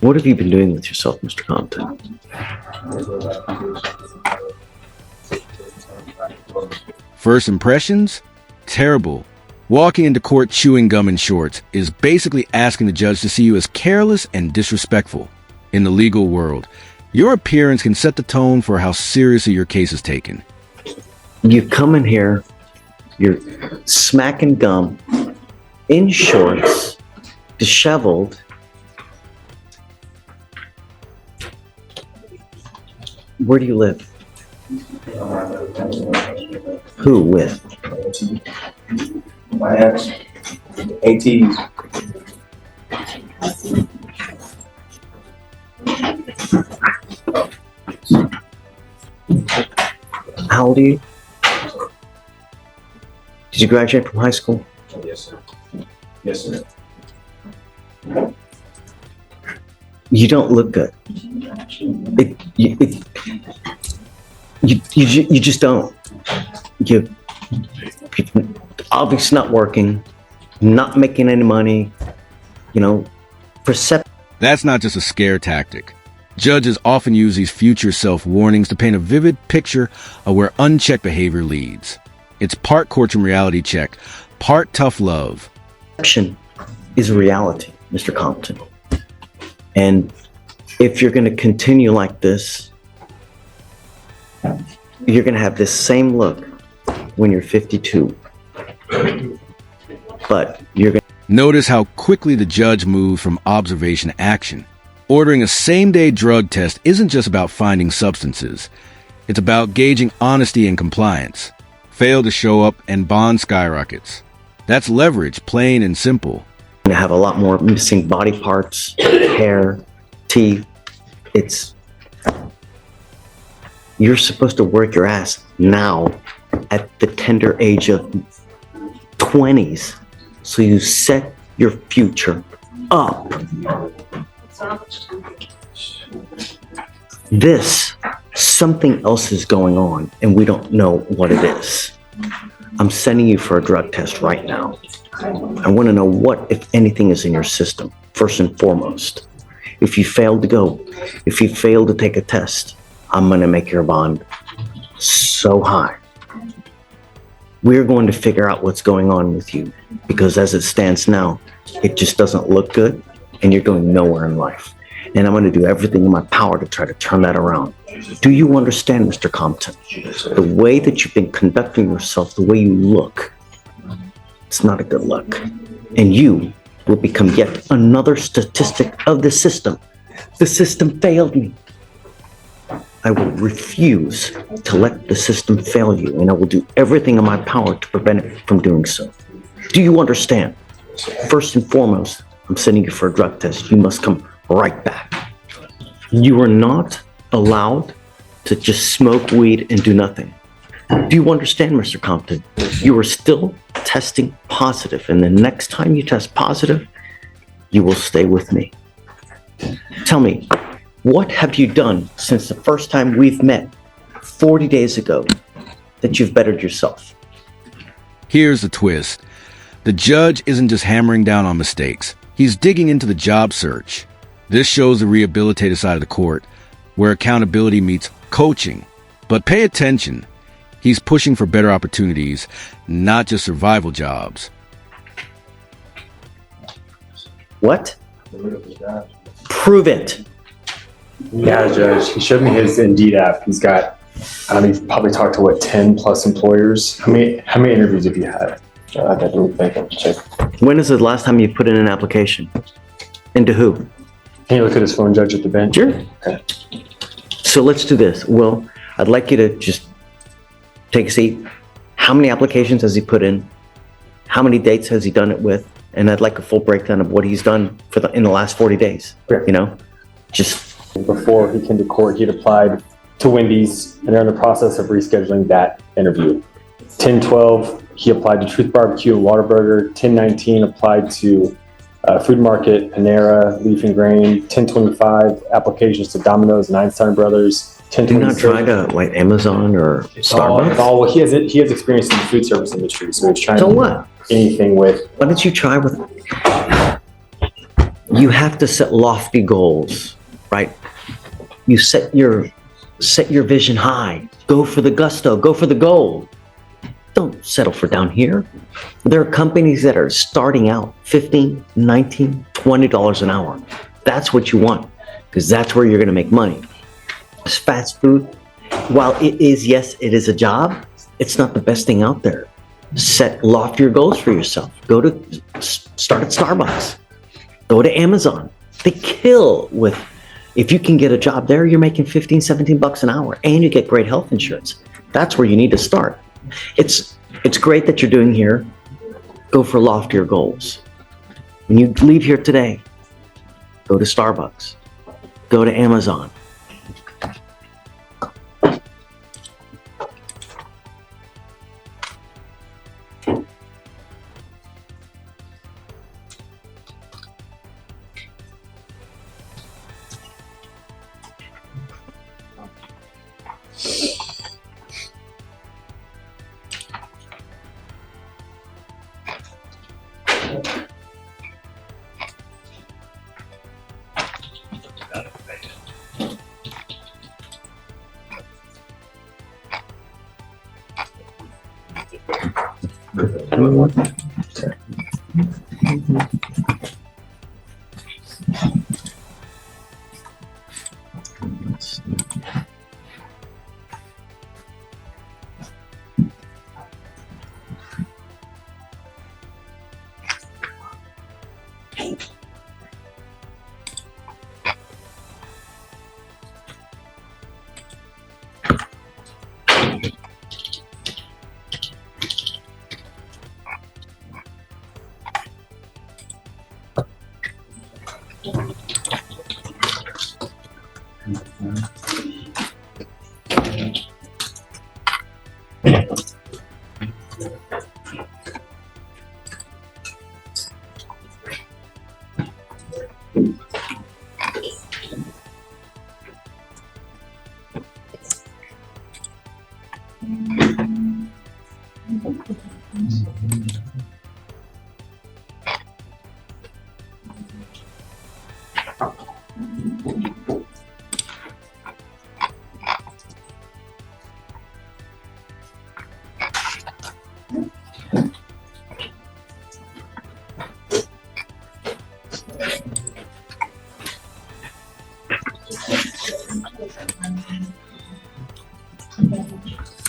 What have you been doing with yourself, Mr. Compton? First impressions? Terrible. Walking into court chewing gum in shorts is basically asking the judge to see you as careless and disrespectful. In the legal world, your appearance can set the tone for how seriously your case is taken. You come in here, you're smacking gum, in shorts, disheveled. Where do you live? Who with? My ex, AT. How old are you? Did you graduate from high school? Yes, sir. Yes, sir. You don't look good. You just don't. You obviously not working, not making any money, That's not just a scare tactic. Judges often use these future self-warnings to paint a vivid picture of where unchecked behavior leads. It's part courtroom reality check, part tough love. Perception is reality, Mr. Compton. And if you're going to continue like this, you're going to have this same look when you're 52. But you're going to Notice how quickly the judge moved from observation to action. Ordering a same-day drug test isn't just about finding substances. It's about gauging honesty and compliance. Fail to show up and bond skyrockets. That's leverage, plain and simple. have a lot more missing body parts, hair, teeth. You're supposed to work your ass now at the tender age of 20s. So you set your future up. Something else is going on and we don't know what it is. I'm sending you for a drug test right now. I want to know what, if anything, is in your system, first and foremost. If you fail to take a test, I'm going to make your bond so high. We're going to figure out what's going on with you, because as it stands now, it just doesn't look good and you're going nowhere in life. And I'm going to do everything in my power to try to turn that around. Do you understand, Mr. Compton? The way that you've been conducting yourself, the way you look, it's not a good look. And you will become yet another statistic of the system. The system failed me. I will refuse to let the system fail you, and I will do everything in my power to prevent it from doing so. Do you understand? First and foremost, I'm sending you for a drug test. You must come right back. You are not allowed to just smoke weed and do nothing. Do you understand, Mr. Compton? You are still testing positive, and the next time you test positive, you will stay with me. Tell me, what have you done since the first time we've met 40 days ago that you've bettered yourself? Here's the twist. The judge isn't just hammering down on mistakes. He's digging into the job search. This shows the rehabilitative side of the court, where accountability meets coaching. But pay attention. He's pushing for better opportunities, not just survival jobs. What? Prove it. Yeah, Judge. He showed me his Indeed app. He's got, he's probably talked to 10 plus employers. How many interviews have you had? I got to think and check. When is the last time you put in an application? Into who? Can you look at his phone, Judge, at the bench? Sure. Okay. So let's do this. Well, I'd like you to just take a seat. How many applications has he put in? How many dates has he done it with? And I'd like a full breakdown of what he's done in the last 40 days. Okay. Just before he came to court, he'd applied to Wendy's, and they're in the process of rescheduling that interview. 10/12, he applied to Truth Barbecue and Whataburger. 10/19, applied to Food Market, Panera, Leaf and Grain. 10/25, applications to Domino's and Einstein Brothers. do you not try to like Amazon or Starbucks? Well, he has experience in the food service industry, so he's trying So to what? do anything with. Why don't you try with You have to set lofty goals, right? You set your vision high. Go for the gusto, go for the gold. Don't settle for down here. There are companies that are starting out $15, $19, $20 an hour. That's what you want, because that's where you're going to make money. It's fast food. While it is, yes, it is a job, it's not the best thing out there. Set loftier goals for yourself. Start at Starbucks. Go to Amazon. They kill with, if you can get a job there, you're making 15, 17 bucks an hour and you get great health insurance. That's where you need to start. It's great that you're doing here. Go for loftier goals. When you leave here today, go to Starbucks. Go to Amazon.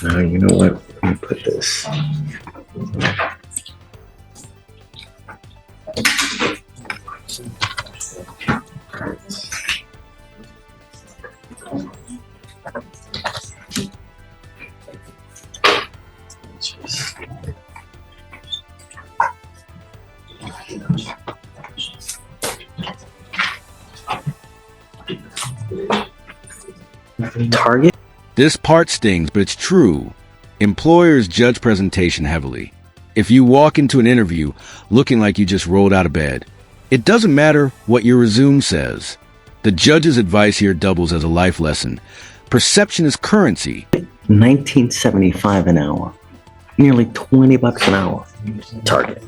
You know what? Let me put this. Target. This part stings, but it's true. Employers judge presentation heavily. If you walk into an interview looking like you just rolled out of bed, it doesn't matter what your resume says. The judge's advice here doubles as a life lesson. Perception is currency. $19.75 an hour. Nearly 20 bucks an hour. Target.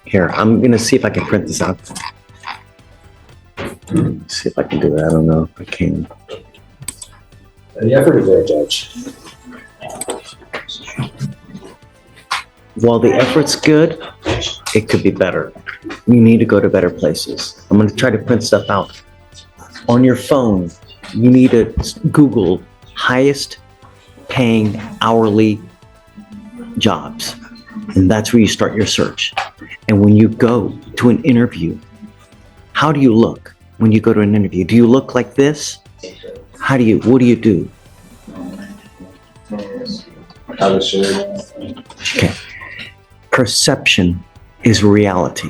Here, I'm gonna see if I can print this out. See if I can do that. I don't know if I can. The effort is there, Judge. While the effort's good, it could be better. You need to go to better places. I'm gonna try to print stuff out. On your phone, you need to Google highest paying hourly jobs. And that's where you start your search. And when you go to an interview, how do you look when you go to an interview? Do you look like this? What do you do? Okay. Perception is reality.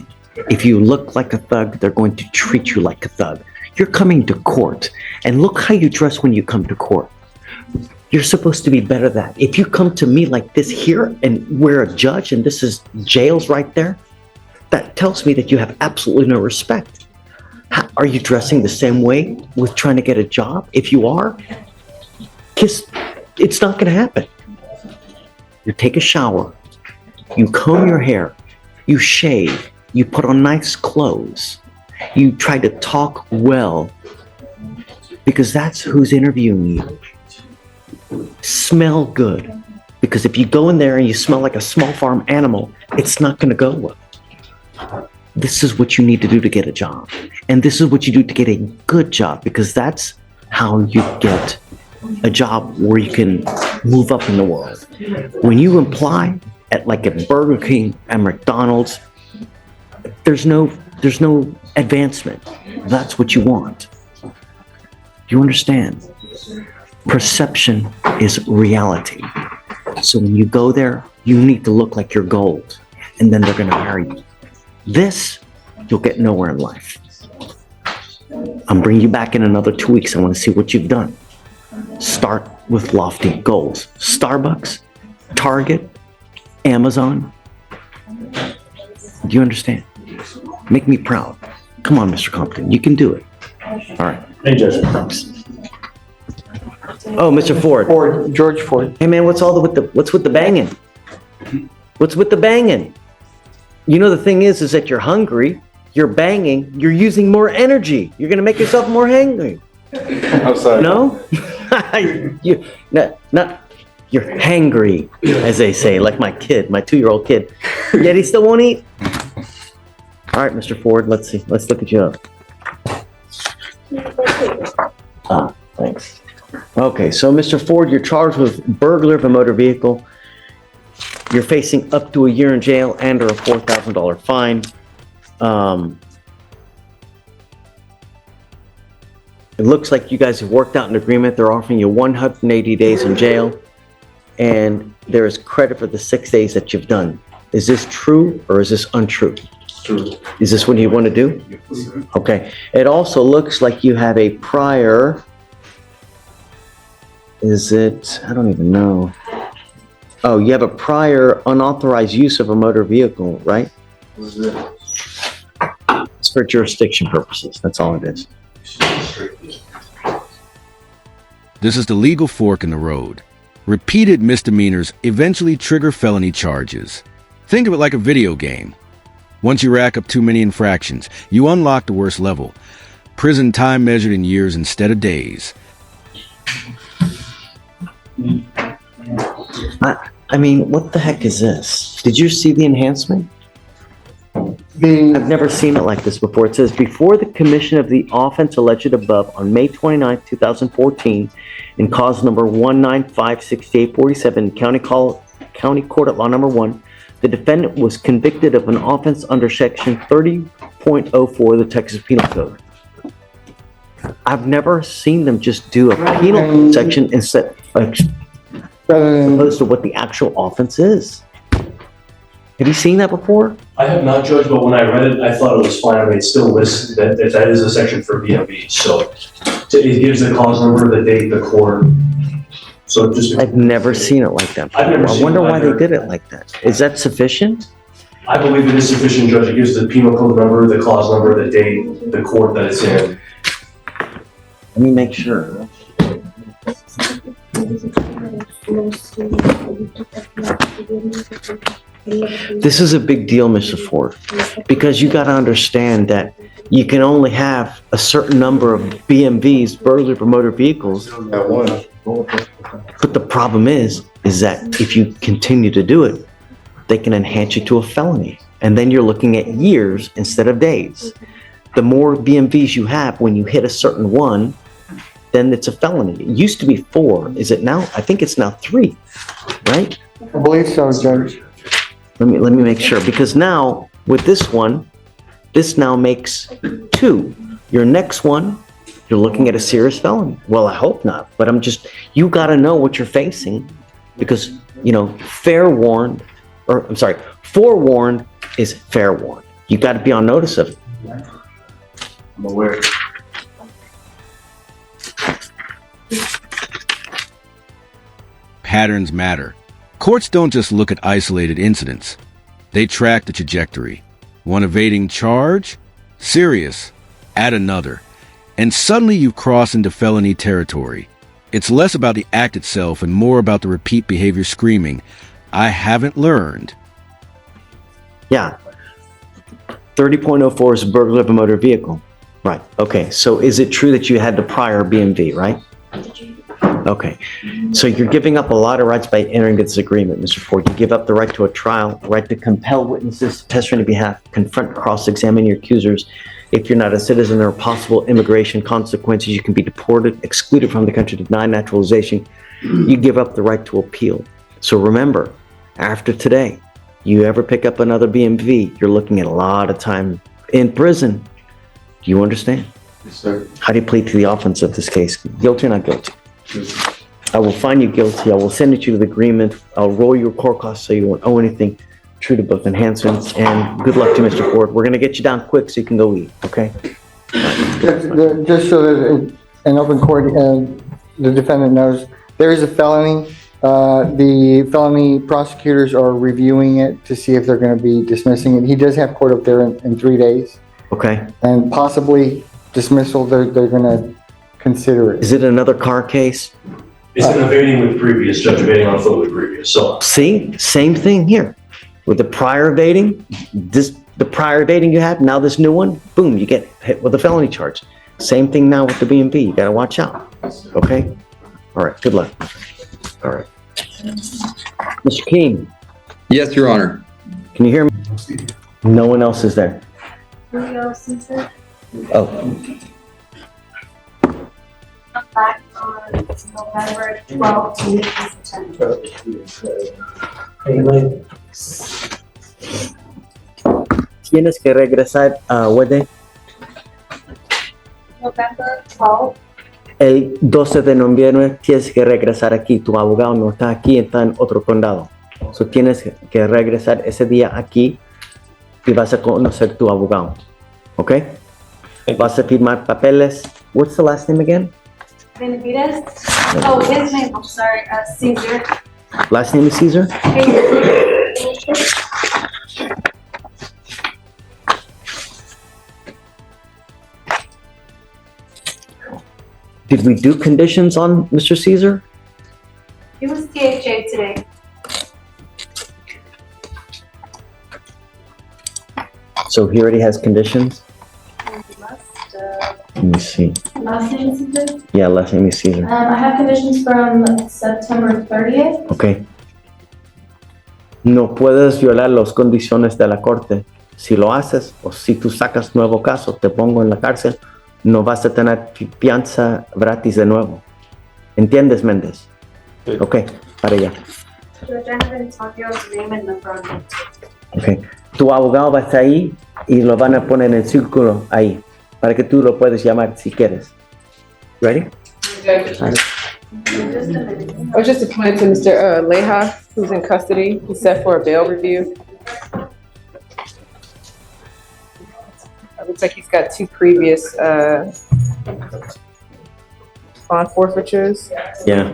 If you look like a thug, they're going to treat you like a thug. You're coming to court, and look how you dress when you come to court. You're supposed to be better than that. If you come to me like this here and we're a judge and this is jails right there, that tells me that you have absolutely no respect. Are you dressing the same way with trying to get a job? If you are, kiss It's not going to happen. You take a shower, you comb your hair, you shave, you put on nice clothes, you try to talk well, because that's who's interviewing you. Smell good, because if you go in there and you smell like a small farm animal, it's not going to go well. This is what you need to do to get a job. And this is what you do to get a good job, because that's how you get a job where you can move up in the world. When you apply at like a Burger King and McDonald's, there's no advancement. That's what you want. You understand? Perception is reality. So when you go there, you need to look like you're gold, and then they're going to hire you. This, you'll get nowhere in life. I'm bringing you back in another 2 weeks. I want to see what you've done. Start with lofty goals. Starbucks, Target, Amazon. Do you understand? Make me proud. Come on, Mr. Compton. You can do it. All right. Hey, Judge. Oh, Mr. Ford. George Ford. Hey, man, what's with the banging? What's with the banging? You know, the thing is that you're hungry, you're banging, you're using more energy. You're going to make yourself more hangry. I'm sorry. No? You're hangry, as they say, like my kid, my 2-year-old kid. Yet he still won't eat. All right, Mr. Ford, let's see. Let's look at you up. Thanks. Okay, so Mr. Ford, you're charged with burglary of a motor vehicle. You're facing up to a year in jail and or a $4,000 fine. It looks like you guys have worked out an agreement. They're offering you 180 days in jail, and there is credit for the 6 days that you've done. Is this true or is this untrue? True. Is this what you want to do? Okay. It also looks like you have a prior. Is it? I don't even know. Oh, you have a prior unauthorized use of a motor vehicle, right? It's for jurisdiction purposes. That's all it is. This is the legal fork in the road. Repeated misdemeanors eventually trigger felony charges. Think of it like a video game. Once you rack up too many infractions, you unlock the worst level. Prison time measured in years instead of days. I mean, what the heck is this? Did you see the enhancement? I've never seen it like this before. It says, before the commission of the offense alleged above on May 29, 2014, in cause number 1956847, County Court at Law Number 1, the defendant was convicted of an offense under Section 30.04 of the Texas Penal Code. I've never seen them just do a penal section instead opposed to what the actual offense is. Have you seen that before? I have not, Judge, but when I read it, I thought it was fine. I mean, it still lists that that is a section for BMV. So it gives the cause number, the date, the court. So just. I've never seen it like that before. I've never seen I wonder it why they either. did it like that. Is that sufficient? I believe it is sufficient, Judge. It gives the penal code number, the clause number, the date, the court that it's in. Let me make sure. This is a big deal, Mr. Ford, because you got to understand that you can only have a certain number of BMVs, burglary for motor vehicles. That one. But the problem is that if you continue to do it, they can enhance you to a felony. And then you're looking at years instead of days. The more BMVs you have, when you hit a certain one, then it's a felony. It used to be 4. Is it now? I think it's now 3, right? I believe so, Judge. Let me make sure, because now with this one, this now makes 2. Your next one, you're looking at a serious felony. Well, I hope not, but you got to know what you're facing, because, forewarned is fair warned. You got to be on notice of it. I'm aware. Patterns matter. Courts don't just look at isolated incidents. They track the trajectory. One evading charge? Serious. Add another. And suddenly you cross into felony territory. It's less about the act itself and more about the repeat behavior screaming, "I haven't learned." Yeah. 30.04 is a burglary of a motor vehicle. Right. Okay. So is it true that you had the prior BMV, right? Okay. So you're giving up a lot of rights by entering this agreement, Mr. Ford. You give up the right to a trial, right to compel witnesses to testify on your behalf, confront, cross-examine your accusers. If you're not a citizen, there are possible immigration consequences. You can be deported, excluded from the country, denied naturalization. You give up the right to appeal. So remember, after today, you ever pick up another BMV, you're looking at a lot of time in prison. Do you understand? Yes, sir. How do you plead to the offense of this case? Guilty or not guilty? I will find you guilty. I will send it to the agreement. I'll roll your court costs so you won't owe anything. True to both enhancements. And good luck to Mr. Ford. We're going to get you down quick so you can go eat, okay? Just so that in open court, the defendant knows, there is a felony. The felony prosecutors are reviewing it to see if they're going to be dismissing it. He does have court up there in 3 days. Okay. And possibly dismissal, they're going to consider it. Is it another car case? It's an evading with previous, Judge, evading on foot with previous, so. See, same thing here. With the prior evading, the prior evading you had, now this new one, boom, you get hit with a felony charge. Same thing now with the BMV. You got to watch out. Okay? All right. Good luck. All right. Mr. King, Yes, Your Honor. can you hear me? No one else is there. Julio Caesar, Oh, back on November 12th to September. tienes que regresar a Wede November 12th, el 12 de noviembre. Tienes que regresar aquí. Tu abogado no está aquí, está en otro condado. So tienes que regresar ese día aquí y vas a conocer tu abogado. ¿Ok? Vas a firmar papeles. What's the last name again? Benavides. Oh, his name, I'm sorry, Caesar. Last name is Caesar? Did we do conditions on Mr. Caesar? He was THA today. So he already has conditions? Let me see. Last name Caesar? Yeah, last name is Caesar. I have conditions from September 30th. Ok. No puedes violar las condiciones de la corte. Si lo haces o si tú sacas nuevo caso, te pongo en la cárcel, no vas a tener fianza gratis de nuevo. ¿Entiendes, Méndez? Sí. Ok, para allá. Judge, I haven't talked your name in the front. Ok. Tu abogado va a estar ahí y lo van a poner en el círculo ahí, para que tú lo puedes llamar si quieres. Ready? Just a minute. I was just appointed to Mr. Leha, who's in custody. He's set for a bail review. It looks like he's got 2 previous bond forfeitures. Yeah.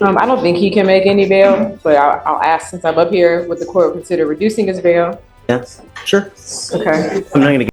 I don't think he can make any bail, but I'll ask since I'm up here, would the court consider reducing his bail? Yes. Sure. Okay. I'm not going to